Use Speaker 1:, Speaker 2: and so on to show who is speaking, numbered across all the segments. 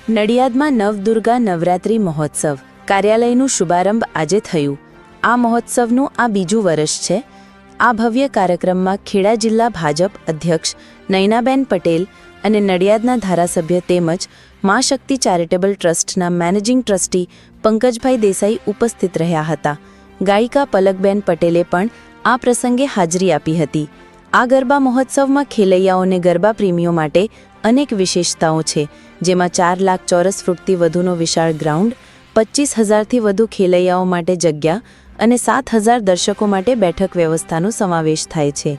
Speaker 1: નડિયાદમાં નવદુર્ગા નવરાત્રિ મહોત્સવ કાર્યાલયનું શુભારંભ આજે થયું। આ મહોત્સવનું આ બીજું વર્ષ છે। આ ભવ્ય કાર્યક્રમમાં ખેડા જિલ્લા ભાજપ અધ્યક્ષ નયનાબેન પટેલ અને નડિયાદના ધારાસભ્ય તેમજ મા શક્તિ ચેરિટેબલ ટ્રસ્ટના મેનેજિંગ ટ્રસ્ટી પંકજભાઈ દેસાઈ ઉપસ્થિત રહ્યા હતા। ગાયિકા પલકબેન પટેલે પણ આ પ્રસંગે હાજરી આપી હતી। આ ગરબા મહોત્સવમાં ખેલૈયાઓને ગરબા પ્રેમીઓ માટે અનેક વિશેષતાઓ છે, જેમાં 4 લાખ ચોરસ ફૂટથી વધુનો વિશાળ ગ્રાઉન્ડ, 25,000થી વધુ ખેલૈયાઓ માટે જગ્યા અને 7,000 દર્શકો માટે બેઠક વ્યવસ્થાનો સમાવેશ થાય છે।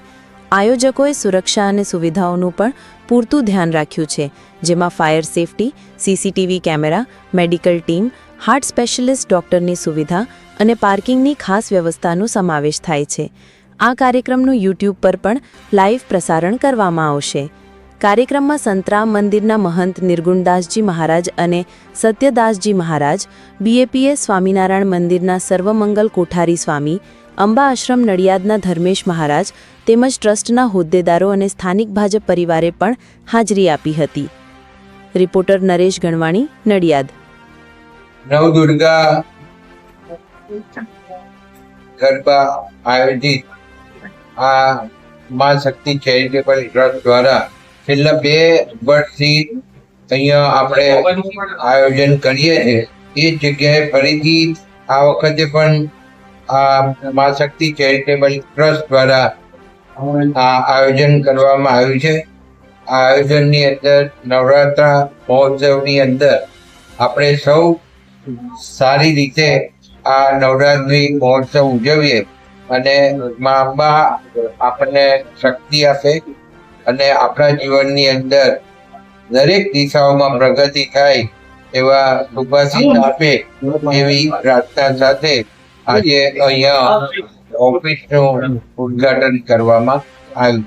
Speaker 1: આયોજકોએ સુરક્ષા અને સુવિધાઓનું પણ પૂરતું ધ્યાન રાખ્યું છે, જેમાં fire safety, CCTV camera, medical team, heart specialist ડોક્ટરની સુવિધા અને પાર્કિંગની ખાસ વ્યવસ્થાનો સમાવેશ થાય છે। આ કાર્યક્રમનું યુટ્યુબ પર પણ લાઈવ પ્રસારણ કરવામાં આવશે। કાર્યક્રમમાં સંતરામ મંદિરના મહંત નિર્ગુણદાસજી મહારાજ અને સત્યદાસજી મહારાજ, બીએપીએસ સ્વામિનારાયણ મંદિરના સર્વમંગલ કોઠારી સ્વામી, અંબા આશ્રમ નડિયાદના ધર્મેશ મહારાજ તેમજ ટ્રસ્ટના હોદ્દેદારો અને સ્થાનિક ભાજપ પરિવારે પણ હાજરી આપી હતી। રિપોર્ટર નરેશ ગણવાણી, નડિયાદ।
Speaker 2: નવદુર્ગા ગરબા આયોજિત આ મા શક્તિ ચેરિટેબલ ટ્રસ્ટ દ્વારા છેલ્લા 2 વર્ષથી અહીંયા આપણે આયોજન કરીએ છીએ। એ જગ્યાએ ફરીથી આ વખતે પણ આ મા શક્તિ ચેરિટેબલ ટ્રસ્ટ દ્વારા આ આયોજન કરવામાં આવ્યું છે। આ આયોજનની અંદર નવરાત્રા મહોત્સવની અંદર આપણે સૌ સારી રીતે આ નવરાત્રી મહોત્સવ ઉજવીએ અને મા અંબા આપણને શક્તિ આપે અને આપણા જીવનની અંદર દરેક દિશાઓમાં પ્રગતિ થાય એવા શુભાશીષ આપે એવી પ્રાર્થના સાથે આજે અહીંયા ઓફિસનું ઉદ્ઘાટન કરવામાં આવ્યું।